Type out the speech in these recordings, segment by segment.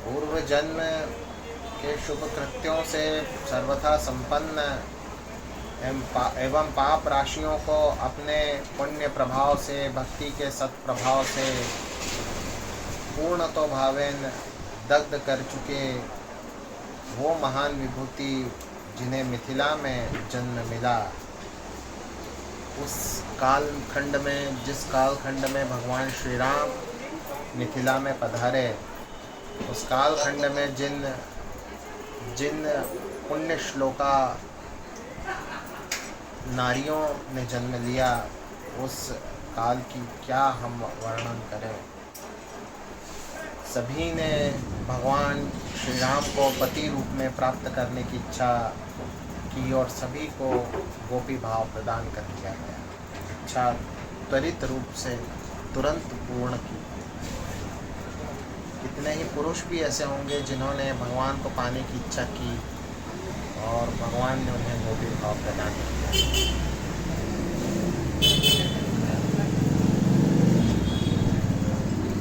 पूर्व जन्म के शुभ कृत्यों से सर्वथा संपन्न एवं पाप राशियों को अपने पुण्य प्रभाव से, भक्ति के सत्प्रभाव से पूर्णतो भावेन दग्ध कर चुके वो महान विभूति जिन्हें मिथिला में जन्म मिला, उस कालखंड में, जिस कालखंड में भगवान श्री राम मिथिला में पधारे, उस कालखंड में जिन पुण्य श्लोका नारियों ने जन्म लिया, उस काल की क्या हम वर्णन करें। सभी ने भगवान श्री राम को पति रूप में प्राप्त करने की इच्छा की और सभी को गोपी भाव प्रदान कर दिया गया। इच्छा त्वरित रूप से तुरंत पूर्ण की। कितने ही पुरुष भी ऐसे होंगे जिन्होंने भगवान को पाने की इच्छा की और भगवान ने उन्हें गोपी भाव प्रदान किया।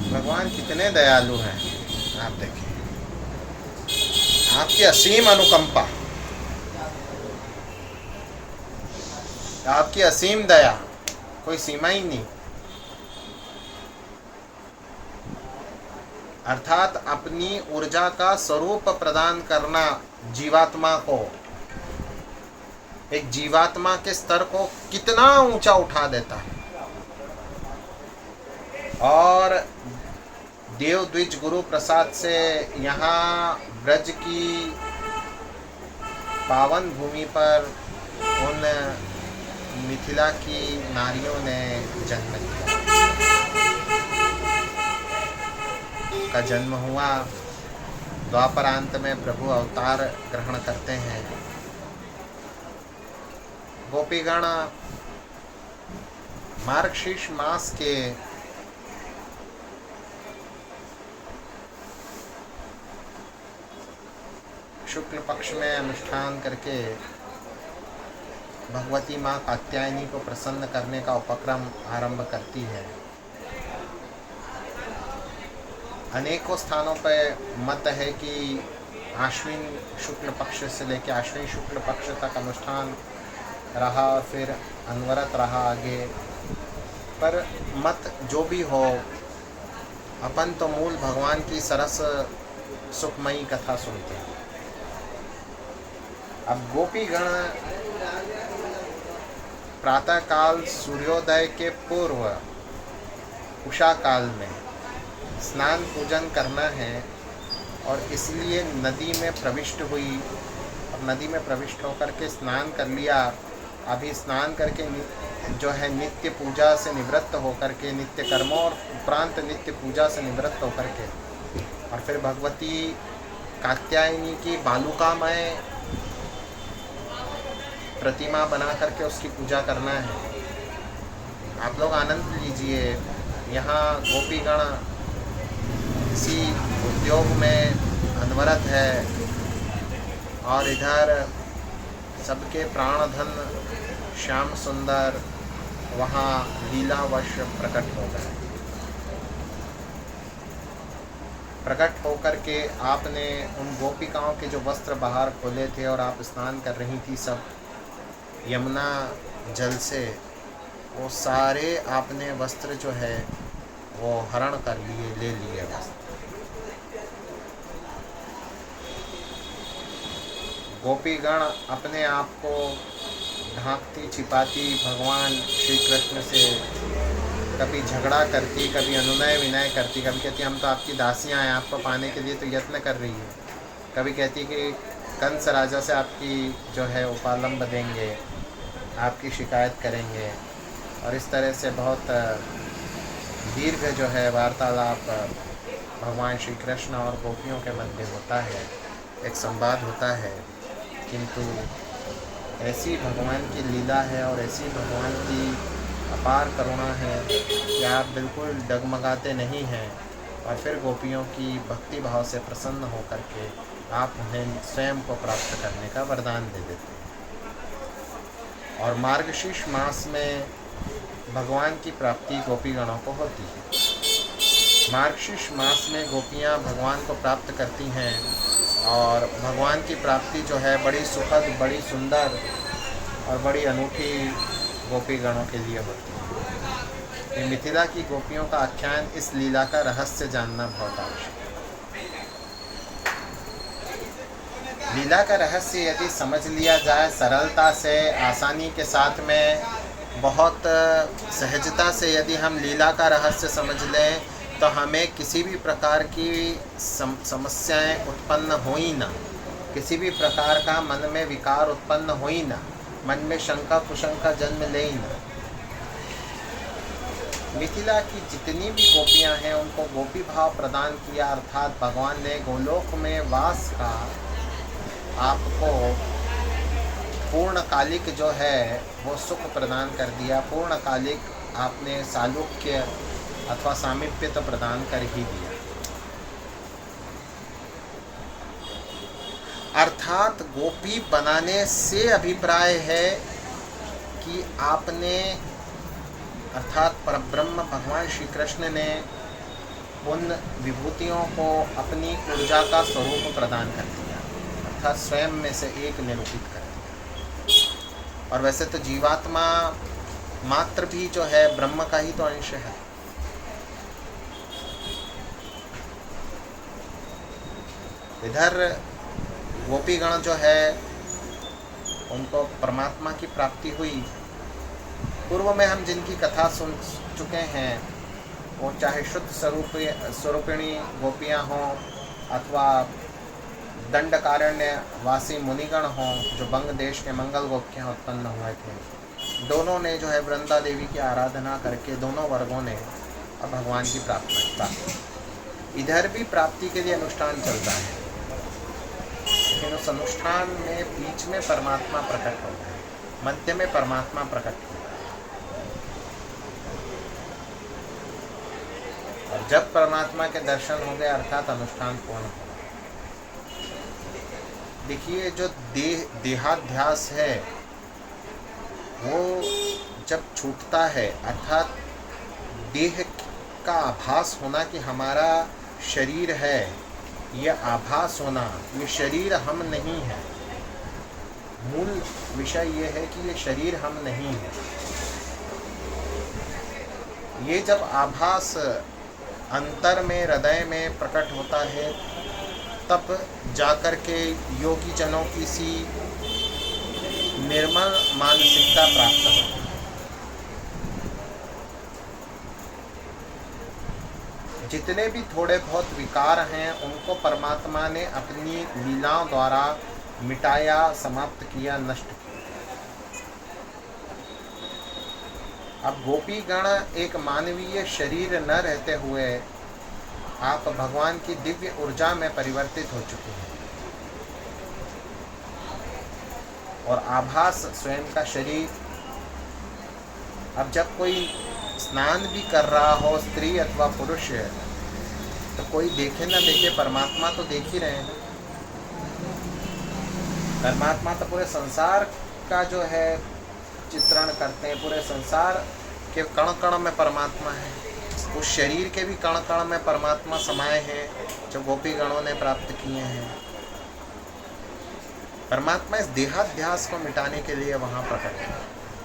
भगवान कितने दयालु हैं, आप देखिए। आपकी असीम अनुकंपा, आपकी असीम दया, कोई सीमा ही नहीं। अर्थात अपनी ऊर्जा का स्वरूप प्रदान करना जीवात्मा को, एक जीवात्मा के स्तर को कितना ऊंचा उठा देता है। और देव द्विज गुरु प्रसाद से यहाँ ब्रज की पावन भूमि पर उन मिथिला की नारियों ने जन्म लिया, का जन्म हुआ। द्वापरांत में प्रभु अवतार ग्रहण करते हैं। गोपीगण मार्गशीर्ष मास के शुक्ल पक्ष में अनुष्ठान करके भगवती माँ कात्यायनी को प्रसन्न करने का उपक्रम आरंभ करती है। अनेकों स्थानों पर मत है कि आश्विन शुक्ल पक्ष से लेकर आश्विन शुक्ल पक्ष तक अनुष्ठान रहा, फिर अनवरत रहा आगे। पर मत जो भी हो, अपन तो मूल भगवान की सरस सुखमयी कथा सुनते हैं। अब गोपीगण प्रातःकाल सूर्योदय के पूर्व उषा काल में स्नान पूजन करना है और इसलिए नदी में प्रविष्ट हुई। और नदी में प्रविष्ट होकर के स्नान कर लिया। अभी स्नान करके जो है नित्य पूजा से निवृत्त होकर के, नित्य कर्मों और उपरांत नित्य पूजा से निवृत्त होकर के, और फिर भगवती कात्यायनी की बालुकामय प्रतिमा बना करके उसकी पूजा करना है। आप लोग आनंद लीजिए। यहाँ गोपीगण इसी उद्योग में अनवरत है और इधर सबके प्राणधन श्याम सुंदर वहाँ लीलावश प्रकट हो गए। प्रकट होकर के आपने उन गोपिकाओं के जो वस्त्र बाहर खोले थे और आप स्नान कर रही थी सब यमुना जल से, वो सारे आपने वस्त्र जो है वो हरण कर लिए, ले लिए वस्त्र। गोपीगण अपने आप को ढांकती छिपाती भगवान श्री कृष्ण से कभी झगड़ा करती, कभी अनुनय विनय करती, कभी कहती हम तो आपकी दासियां हैं, आपको पाने के लिए तो यत्न कर रही है। कभी कहती कि कंस राजा से आपकी जो है उपालंब देंगे, आपकी शिकायत करेंगे। और इस तरह से बहुत दीर्घ जो है वार्तालाप भगवान श्री कृष्ण और गोपियों के मध्य होता है, एक संवाद होता है। किंतु ऐसी भगवान की लीला है और ऐसी भगवान की अपार करुणा है कि आप बिल्कुल डगमगाते नहीं हैं और फिर गोपियों की भक्ति भाव से प्रसन्न होकर के आप उन्हें स्वयं को प्राप्त करने का वरदान दे देते हैं। और मार्गशीर्ष मास में भगवान की प्राप्ति गोपीगणों को होती है। मार्गशीर्ष मास में गोपियाँ भगवान को प्राप्त करती हैं और भगवान की प्राप्ति जो है बड़ी सुखद, बड़ी सुंदर और बड़ी अनूठी गोपी गणों के लिए होती है। ये मिथिला की गोपियों का आख्यान, इस लीला का रहस्य जानना बहुत आवश्यक है। लीला का रहस्य यदि समझ लिया जाए सरलता से, आसानी के साथ में, बहुत सहजता से यदि हम लीला का रहस्य समझ लें तो हमें किसी भी प्रकार की समस्याएं उत्पन्न हो ही ना, किसी भी प्रकार का मन में विकार उत्पन्न हो ही ना, मन में शंका कुशंका जन्म ले ही ना। मिथिला की जितनी भी गोपियां हैं उनको गोपी भाव प्रदान किया, अर्थात भगवान ने गोलोक में वास का आपको पूर्णकालिक जो है वो सुख प्रदान कर दिया। पूर्णकालिक आपने सालोक्य अथवा सामीप्य तो प्रदान कर ही दिया। अर्थात गोपी बनाने से अभिप्राय है कि आपने, अर्थात परब्रह्म भगवान श्री कृष्ण ने उन विभूतियों को अपनी ऊर्जा का स्वरूप प्रदान कर दिया, अर्थात स्वयं में से एक निरूपित कर दिया। और वैसे तो जीवात्मा मात्र भी जो है ब्रह्म का ही तो अंश है। इधर गोपीगण जो है उनको परमात्मा की प्राप्ति हुई। पूर्व में हम जिनकी कथा सुन चुके हैं, वो चाहे शुद्ध स्वरूपिणी गोपियाँ हों अथवा दंडकारण्य वासी मुनिगण हों जो बंग देश के मंगल गोपियाँ उत्पन्न हुए थे, दोनों ने जो है वृंदा देवी की आराधना करके दोनों वर्गों ने अब भगवान की प्राप्ति। इधर भी प्राप्ति के लिए अनुष्ठान चलता है, लेकिन उस अनुष्ठान में बीच में परमात्मा प्रकट होता है, मध्य में परमात्मा प्रकट होता है। और जब परमात्मा के दर्शन हो गए अर्थात अनुष्ठान पूर्ण हो। देखिए जो देहाध्यास है वो जब छूटता है, अर्थात देह का आभास होना कि हमारा शरीर है, यह आभास होना, ये शरीर हम नहीं है। मूल विषय ये है कि ये शरीर हम नहीं है। ये जब आभास अंतर में, हृदय में प्रकट होता है, तब जाकर के योगी जनों की सी निर्मल मानसिकता प्राप्त होती है। जितने भी थोड़े बहुत विकार हैं उनको परमात्मा ने अपनी लीलाओं द्वारा मिटाया, समाप्त किया, नष्ट किया। अब गोपीगण एक मानवीय शरीर न रहते हुए आप भगवान की दिव्य ऊर्जा में परिवर्तित हो चुके हैं और आभास स्वयं का शरीर। अब जब कोई स्नान भी कर रहा हो, स्त्री अथवा पुरुष, तो कोई देखे ना देखे परमात्मा तो देख ही रहे हैं। परमात्मा तो पूरे संसार का जो है चित्रण करते हैं, पूरे संसार के कण कण में परमात्मा है। उस शरीर के भी कण कण में परमात्मा समाये हैं जो गोपी गणों ने प्राप्त किए हैं। परमात्मा इस देहाध्यास को मिटाने के लिए वहाँ प्रकट है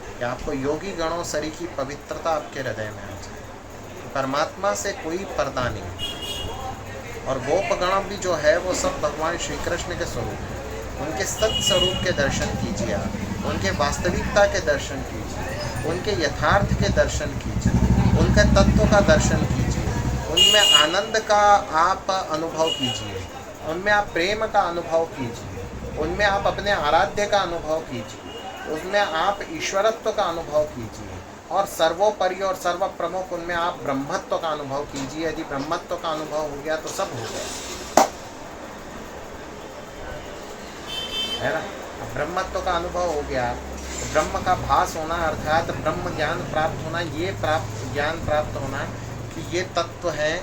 कि आपको योगी गणों सरी की पवित्रता आपके हृदय में आ जाए। तो परमात्मा से कोई पर्दा नहीं। और गोपगण भी जो है वो सब भगवान श्री कृष्ण के स्वरूप है। उनके सत्स्वरूप के दर्शन कीजिए, आप उनके वास्तविकता के दर्शन कीजिए, उनके यथार्थ के दर्शन कीजिए, उनके तत्व का दर्शन कीजिए, उनमें आनंद का आप अनुभव कीजिए, उनमें आप प्रेम का अनुभव कीजिए, उनमें आप अपने आराध्य का अनुभव कीजिए, उसमें आप ईश्वरत्व का अनुभव कीजिए और सर्वोपरि और सर्वप्रमुख उनमें आप ब्रह्मत्व का अनुभव कीजिए। यदि ब्रह्मत्व का अनुभव हो गया तो सब हो गया, है ना। ब्रह्मत्व का अनुभव हो गया तो ब्रह्म का भास होना अर्थात ब्रह्म ज्ञान प्राप्त होना, ये ज्ञान प्राप्त होना कि ये तत्व है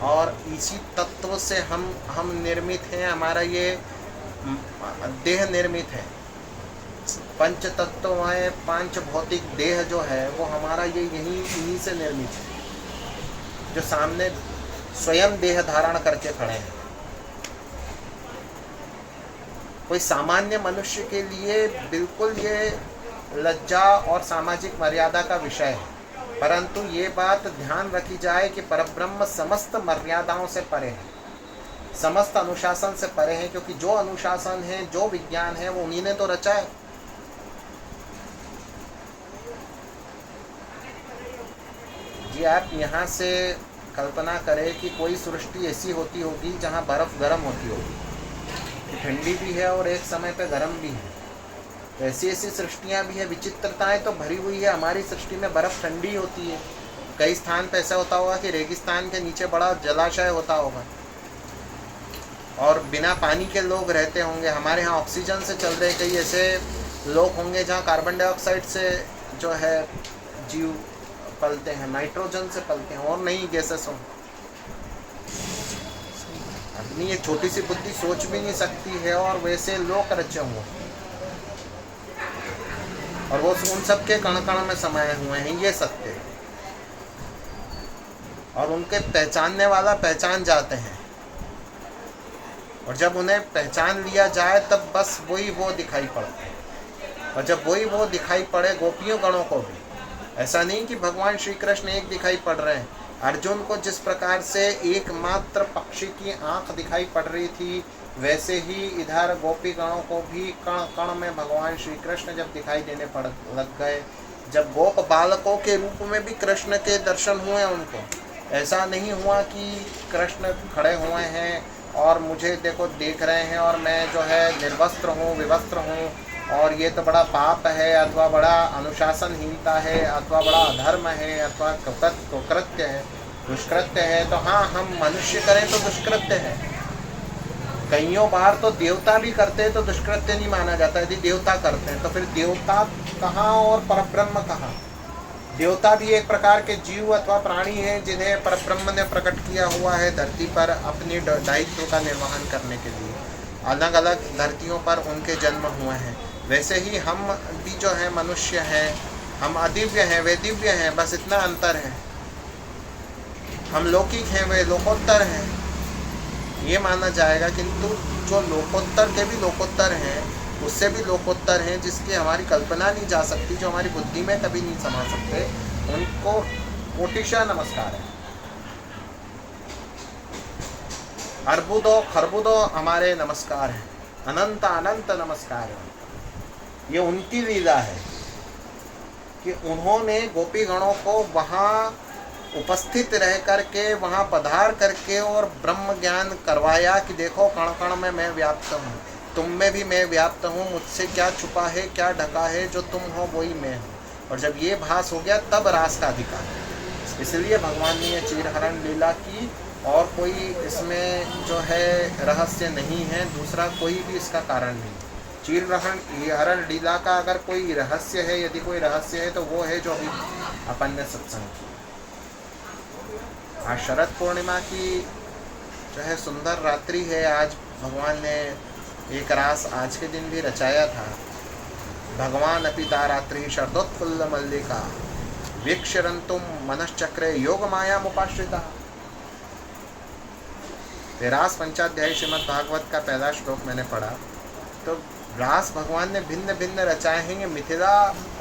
और इसी तत्व से हम निर्मित हैं। हमारा ये देह निर्मित है, पंच तत्व है, पांच भौतिक देह जो है वो हमारा ये इन्हीं से निर्मित है। जो सामने स्वयं देह धारण करके खड़े हैं। कोई सामान्य मनुष्य के लिए बिल्कुल ये लज्जा और सामाजिक मर्यादा का विषय है, परंतु ये बात ध्यान रखी जाए कि परब्रह्म समस्त मर्यादाओं से परे है, समस्त अनुशासन से परे है, क्योंकि जो अनुशासन है, जो विज्ञान है, वो उन्हीं ने तो रचा है। जी आप यहाँ से कल्पना करें कि कोई सृष्टि ऐसी होती होगी जहाँ बर्फ गर्म होती होगी, ठंडी भी है और एक समय पे गर्म भी है। तो ऐसी ऐसी सृष्टियाँ भी है, विचित्रताएं तो भरी हुई है। हमारी सृष्टि में बर्फ ठंडी होती है, कई स्थान पे ऐसा होता होगा कि रेगिस्तान के नीचे बड़ा जलाशय होता होगा और बिना पानी के लोग रहते होंगे। हमारे यहाँ ऑक्सीजन से चल रहे कई ऐसे लोग होंगे जहाँ कार्बन डाइऑक्साइड से जो है जीव पलते हैं, नाइट्रोजन से पलते हैं और नई गैसेस हों। अपनी एक छोटी सी बुद्धि सोच भी नहीं सकती है और वैसे लोग रचे हुए और वो उन सब के कण कण में समाये हुए हैं, ये सत्य है। और उनके पहचानने वाला पहचान जाते हैं और जब उन्हें पहचान लिया जाए तब बस वही वो दिखाई पड़ते हैं। और जब वही वो दिखाई पड़े गोपियों गणों को भी, ऐसा नहीं कि भगवान श्री कृष्ण एक दिखाई पड़ रहे हैं। अर्जुन को जिस प्रकार से एकमात्र पक्षी की आंख दिखाई पड़ रही थी, वैसे ही इधर गोपी गणों को भी कण कण में भगवान श्री कृष्ण जब दिखाई देने पड़ लग गए, जब गोप बालकों के रूप में भी कृष्ण के दर्शन हुए उनको, ऐसा नहीं हुआ कि कृष्ण खड़े हुए हैं और मुझे देखो देख रहे हैं और मैं जो है निर्वस्त्र हूँ, विवस्त्र हूँ और ये तो बड़ा पाप है अथवा बड़ा अनुशासनहीनता है अथवा बड़ा अधर्म है अथवा कुकृत्य है, दुष्कृत्य है। तो हाँ, हम मनुष्य करें तो दुष्कृत्य है, कईयों बार तो देवता भी करते हैं तो दुष्कृत्य नहीं माना जाता। यदि देवता करते हैं तो फिर देवता कहाँ और परब्रह्म कहाँ? देवता भी एक प्रकार के जीव अथवा प्राणी हैं जिन्हें परब्रह्म ने प्रकट किया हुआ है धरती पर अपने दायित्व का निर्वहन करने के लिए। अलग अलग धरतियों पर उनके जन्म हुए हैं। वैसे ही हम भी जो है मनुष्य हैं, हम अदिव्य हैं, वे दिव्य हैं, बस इतना अंतर है। हम लौकिक हैं, वे लोकोत्तर हैं, ये माना जाएगा। किंतु जो लोकोत्तर के भी लोकोत्तर हैं, उससे भी लोकोत्तर हैं जिसकी हमारी कल्पना नहीं जा सकती, जो हमारी बुद्धि में कभी नहीं समा सकते, उनको कोटिशा नमस्कार है। अर्बुदो खरबुदो हमारे नमस्कार हैं, अनंत अनंत नमस्कार है। ये उनकी लीला है कि उन्होंने गोपी गणों को वहाँ उपस्थित रह करके, वहाँ पधार करके और ब्रह्म ज्ञान करवाया कि देखो कण कण में मैं व्याप्त हूँ, तुम में भी मैं व्याप्त हूँ, मुझसे क्या छुपा है क्या ढका है, जो तुम हो वही मैं हूँ। और जब ये भास हो गया तब रास का अधिकार। इसलिए भगवान ने ये चीरहरण लीला की और कोई इसमें जो है रहस्य नहीं है, दूसरा कोई भी इसका कारण नहीं। चीरहरण लीला का अगर कोई रहस्य है, यदि कोई रहस्य है तो वो है जो अभी अपन ने सत्संग किया। आज शरद पूर्णिमा की जो है सुंदर रात्रि है। आज भगवान ने एक रास आज के दिन भी रचाया था। भगवान अपिता रात्रि शरदोत्फुल्ल मल्लिका वीक्षरंतुम मनश्चक्रे योग माया मुपाश्रिता। रास पंचाध्यायी श्रीमद् भागवत का पहला श्लोक मैंने पढ़ा। तो रास भगवान ने भिन्न भिन्न रचाए हैं। ये मिथिला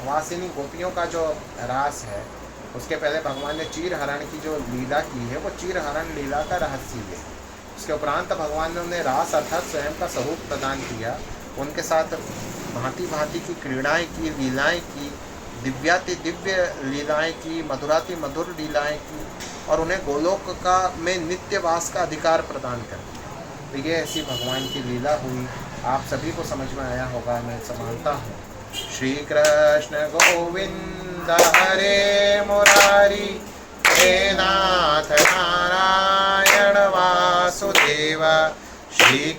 वासिनी गोपियों का जो रास है, उसके पहले भगवान ने चीरहरण की जो लीला की है, वो चीरहरण लीला का रहस्य है। उसके उपरांत भगवान ने उन्हें रास अर्थात स्वयं का स्वरूप प्रदान किया, उनके साथ भांति भांति की क्रीड़ाएँ की, लीलाएँ की, दिव्याति दिव्य लीलाएँ की, मधुराति मधुर लीलाएँ की और उन्हें गोलोक का में नित्य वास का अधिकार प्रदान कर दिया। तो ये ऐसी भगवान की लीला हुई। आप सभी को समझ में आया होगा, मैं समझता हूँ। श्री कृष्ण गोविंद हरे मुरारी, हे नाथ नारायण वासुदेव। श्री